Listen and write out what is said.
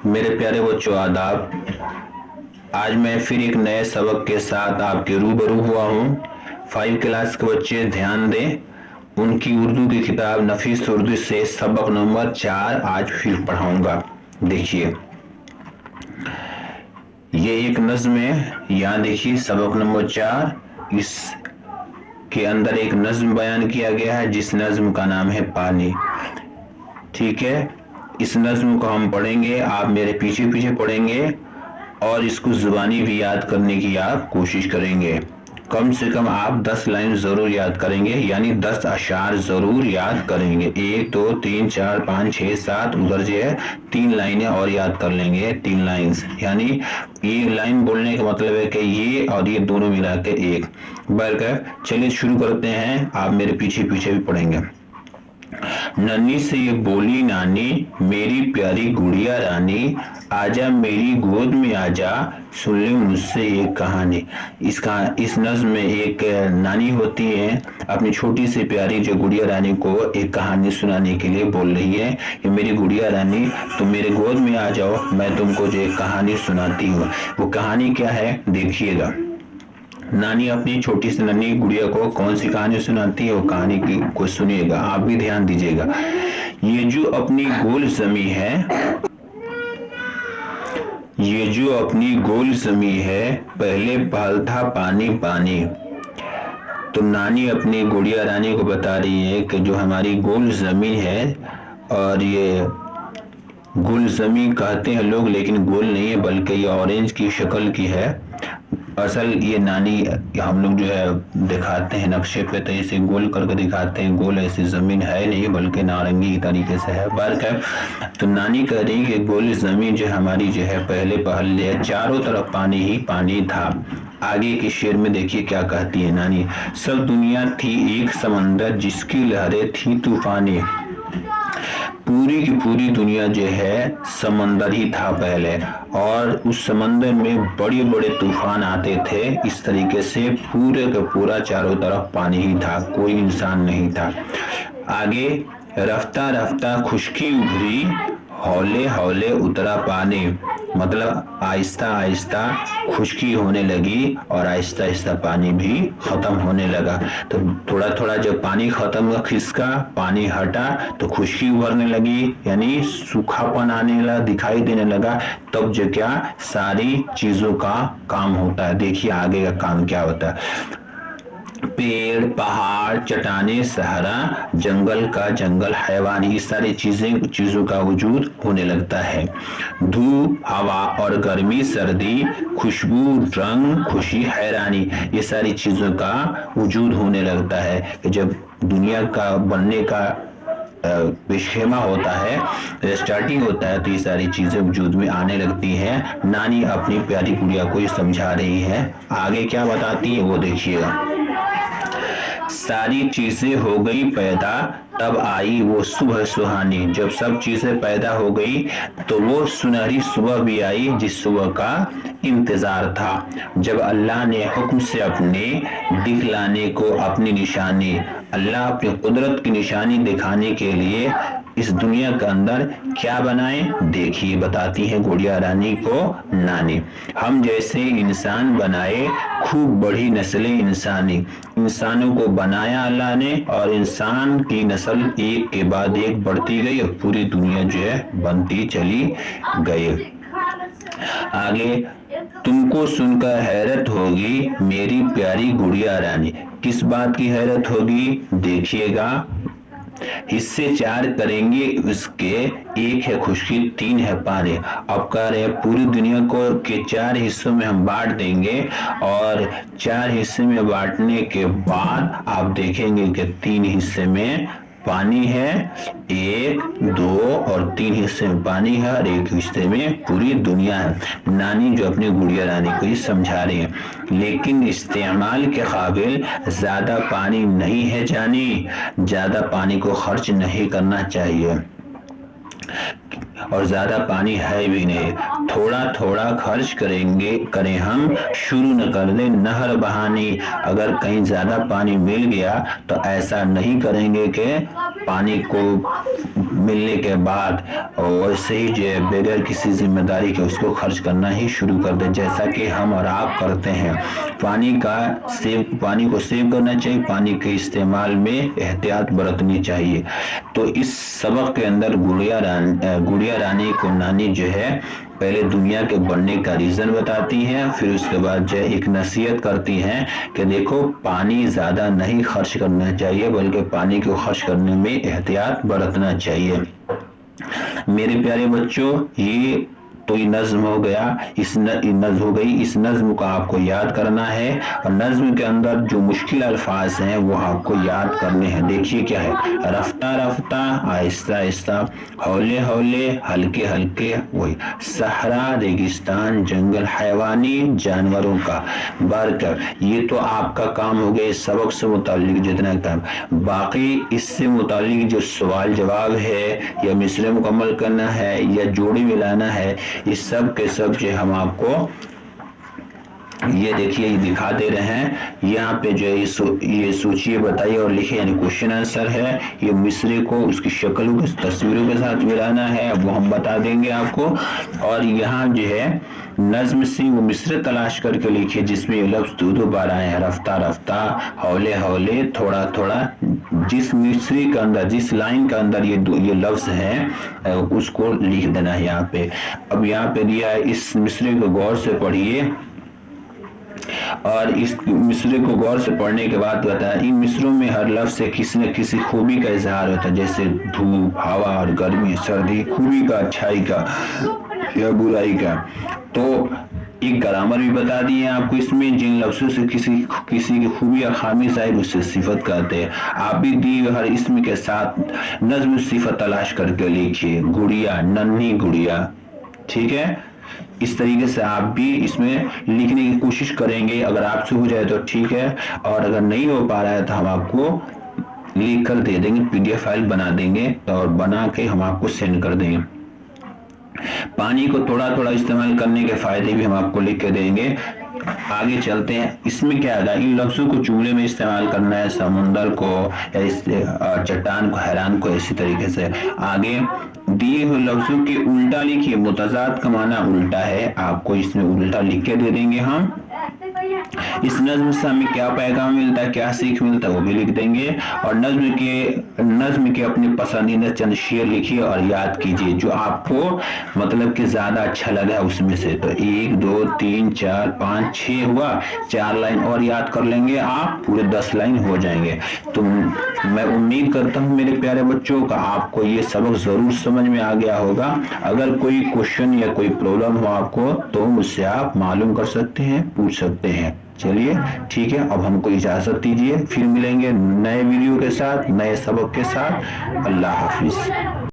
मेरे प्यारे बच्चों आदाब। आज मैं फिर एक नए सबक के साथ आपके रूबरू हुआ हूँ। 5 क्लास के बच्चे ध्यान दें। उनकी उर्दू की किताब नफीस उर्दू से सबक नंबर 4 आज फिर पढ़ाऊंगा। देखिए, ये एक नज्म है। यहाँ देखिए सबक नंबर 4। इस के अंदर एक नज्म बयान किया गया है जिस नज्म का नाम है पानी। ठीक है, इस नज्म को हम पढ़ेंगे, आप मेरे पीछे पीछे पढ़ेंगे और इसको जुबानी भी याद करने की आप कोशिश करेंगे। कम से कम आप 10 लाइन जरूर याद करेंगे, यानी 10 अशार जरूर याद करेंगे। 1 2 3 4 5 6 7 उधर जो है 3 लाइनें और याद कर लेंगे। 3 लाइन्स यानी ये लाइन बोलने का मतलब है कि ये और ये दोनों मिला के एक बरकर। चलिए शुरू करते हैं, आप मेरे पीछे पीछे भी पढ़ेंगे। नन्ही से ये बोली नानी, मेरी प्यारी गुड़िया रानी, आजा मेरी गोद में आजा, सुन ले मुझसे एक कहानी। इस नज्म में एक नानी होती है, अपनी छोटी सी प्यारी जो गुड़िया रानी को एक कहानी सुनाने के लिए बोल रही है कि मेरी गुड़िया रानी तुम मेरे गोद में आ जाओ, मैं तुमको जो एक कहानी सुनाती हूँ। वो कहानी क्या है देखिएगा। नानी अपनी छोटी सी नन्ही गुड़िया को कौन सी कहानी सुनाती है, वो कहानी की को सुनिएगा, आप भी ध्यान दीजिएगा। ये जो अपनी गोल जमी है, ये जो अपनी गोल जमी है, पहले बहल था पानी पानी। तो नानी अपनी गुड़िया रानी को बता रही है कि जो हमारी गोल जमी है, और ये गोल जमी कहते हैं लोग, लेकिन गोल नहीं है बल्कि ये ऑरेंज की शक्ल की है। असल ये नानी हम लोग जो है दिखाते हैं नक्शे पे, तो इसे गोल करके दिखाते हैं। गोल ऐसी जमीन है नहीं बल्कि नारंगी की तरीके से है बरकर। तो नानी कह रही है कि गोल जमीन जो हमारी जो है पहले पहल है, चारों तरफ पानी ही पानी था। आगे के शेर में देखिए क्या कहती है नानी। सब दुनिया थी एक समंदर जिसकी लहरें थी तूफानी। पूरी की पूरी दुनिया जो है समंदर ही था पहले, और उस समंदर में बड़े बड़े तूफान आते थे। इस तरीके से पूरे का पूरा चारों तरफ पानी ही था, कोई इंसान नहीं था। आगे रफ्ता रफ्ता खुशकी उभरी, हौले हौले उतरा पानी। मतलब आहिस्ता आहिस्ता खुशकी होने लगी और आहिस्ता आहिस्ता पानी भी खत्म होने लगा। तो थोड़ा थोड़ा जब पानी खत्म हुआ, खिसका पानी हटा तो खुशकी उभरने लगी, यानी सूखापन आने लगा, दिखाई देने लगा। तब जो क्या सारी चीजों का काम होता है। देखिए आगे का काम क्या होता है। पेड़ पहाड़ चट्टाने सहरा, जंगल का जंगल हैवान, ये सारी चीजों का वजूद होने लगता है। धूप हवा और गर्मी सर्दी, खुशबू रंग खुशी हैरानी, ये सारी चीजों का वजूद होने लगता है। कि जब दुनिया का बनने का विषेमा होता है, स्टार्टिंग होता है, तो ये सारी चीजें वजूद में आने लगती हैं। नानी अपनी प्यारी गुड़िया को ये समझा रही है। आगे क्या बताती है वो देखिएगा। सारी चीजें हो गई पैदा, तब आई वो सुबह सुहानी। जब सब चीजें पैदा हो गई तो वो सुनहरी सुबह भी आई जिस सुबह का इंतजार था। जब अल्लाह ने हुक्म से अपने दिखलाने को अपनी निशानी, अल्लाह अपनी कुदरत की निशानी दिखाने के लिए इस दुनिया के अंदर क्या बनाए देखिए, बताती है गुड़िया रानी को नानी। हम जैसे इंसान बनाए खूब बड़ी नस्लें इंसानी। इंसानों को बनाया अल्लाह ने और इंसान की नस्ल एक के बाद एक बढ़ती गई और पूरी दुनिया जो है बनती चली गई। आगे तुमको सुनकर हैरत होगी मेरी प्यारी गुड़िया रानी। किस बात की हैरत होगी देखिएगा। हिस्से 4 करेंगे उसके, 1 है खुशकी 3 है पानी। अब कह रहे हैं पूरी दुनिया को के 4 हिस्सों में हम बांट देंगे, और 4 हिस्से में बांटने के बाद आप देखेंगे कि 3 हिस्से में पानी है, 1 2 और 3 हिस्से में पानी है और 1 हिस्से में पूरी दुनिया है। नानी जो अपनी गुड़िया रानी को ये समझा रही है। लेकिन इस्तेमाल के काबिल ज्यादा पानी नहीं है जानी, ज्यादा पानी को खर्च नहीं करना चाहिए और ज्यादा पानी है भी नहीं। थोड़ा थोड़ा खर्च करें हम, शुरू न कर दें नहर बहानी। अगर कहीं ज्यादा पानी मिल गया तो ऐसा नहीं करेंगे कि पानी को मिलने के बाद और वैसे ही जो है बगैर किसी जिम्मेदारी के उसको खर्च करना ही शुरू कर दे, जैसा कि हम और आप करते हैं। पानी को सेव करना चाहिए, पानी के इस्तेमाल में एहतियात बरतनी चाहिए। तो इस सबक के अंदर गुड़िया रानी को नानी जो है पहले दुनिया के बनने का रीजन बताती हैं, फिर उसके बाद जो एक नसीहत करती हैं कि देखो पानी ज्यादा नहीं खर्च करना चाहिए, बल्कि पानी को खर्च करने में एहतियात बरतना चाहिए। मेरे प्यारे बच्चों, ये तो ये नज्म हो गया, नज्म हो गई। इस नज्म को आपको याद करना है और नज्म के अंदर जो मुश्किल अल्फाज हैं वो आपको याद करने हैं। देखिए क्या है, रफ्ता रफ्ता, आहिस्ता आहिस्ता, हौले हौले, हल्के हल्के, वही सहरा, रेगिस्तान, जंगल, हैवानी, जानवरों का बरकर। ये तो आपका काम हो गया इस सबक से मुतालिक जितना काम। बाकी इससे मुतालिक जो सवाल जवाब है या मिसरे मुकम्मल करना है या जोड़ी मिलाना है, इस सब के सब जो हम आपको ये देखिए ये दिखा दे रहे हैं। यहाँ पे जो है ये सोचिए, बताइए और लिखिए, यानी क्वेश्चन आंसर है। ये मिसरे को उसकी शक्लों के तस्वीरों के साथ मिलाना है, वो हम बता देंगे आपको। और यहाँ जो है नज्म से वो मिसरे तलाश करके लिखिए जिसमें ये लफ्ज दो बार आए हैं, रफ्ता रफ्ता, हौले हौले, थोड़ा थोड़ा। जिस मिसरे के अंदर, जिस लाइन के अंदर ये लफ्ज है उसको लिख देना है यहाँ पे। अब यहाँ पे दिया है, इस मिसरे को गौर से पढ़िए और इस मिसरे को गौर से पढ़ने के बाद बताया इन मिसरों में हर लफ्ज से किसी न किसी खूबी का इजहार होता है, जैसे धूप, हवा और गर्मी, सर्दी, खूबी का, अच्छाई का या बुराई का। तो एक ग्रामर भी बता दी है आपको इसमें, जिन लफ्जों से किसी की खूबी या खामी जाहिर उससे सिफत कहते हैं। आप भी दी हर इसम के साथ नज्म सिफत तलाश करके लिखिए। गुड़िया, नन्ही गुड़िया, ठीक है। इस तरीके से आप भी इसमें लिखने की कोशिश करेंगे। अगर आपसे हो जाए तो ठीक है, और अगर नहीं हो पा रहा है तो हम आपको लिख कर दे देंगे, PDF फाइल बना देंगे और बना के हम आपको सेंड कर देंगे। पानी को थोड़ा थोड़ा इस्तेमाल करने के फायदे भी हम आपको लिख के देंगे। आगे चलते हैं, इसमें क्या है, इन लफ्जों को जुमले में इस्तेमाल करना है, समुंदर को या चट्टान को, हैरान को, इसी तरीके से। आगे दिए हुए लफ्जों के उल्टा लिखिए। मुतजाद का माना उल्टा है, आपको इसमें उल्टा लिख के दे देंगे हम। इस नज्म से हमें क्या पैगाम मिलता है, क्या सीख मिलता है, वो भी लिख देंगे। और नज्म के अपने पसंदीदा चंद शेर लिखिए और याद कीजिए जो आपको मतलब कि ज्यादा अच्छा लगा उसमें से। तो 1 2 3 4 5 6 हुआ, 4 लाइन और याद कर लेंगे आप, पूरे 10 लाइन हो जाएंगे। तो मैं उम्मीद करता हूँ मेरे प्यारे बच्चों का आपको ये सबक जरूर समझ में आ गया होगा। अगर कोई क्वेश्चन या कोई प्रॉब्लम हो आपको तो मुझसे आप मालूम कर सकते हैं, पूछ सकते हैं। चलिए ठीक है, अब हमको इजाजत दीजिए, फिर मिलेंगे नए वीडियो के साथ, नए सबक के साथ। अल्लाह हाफिज।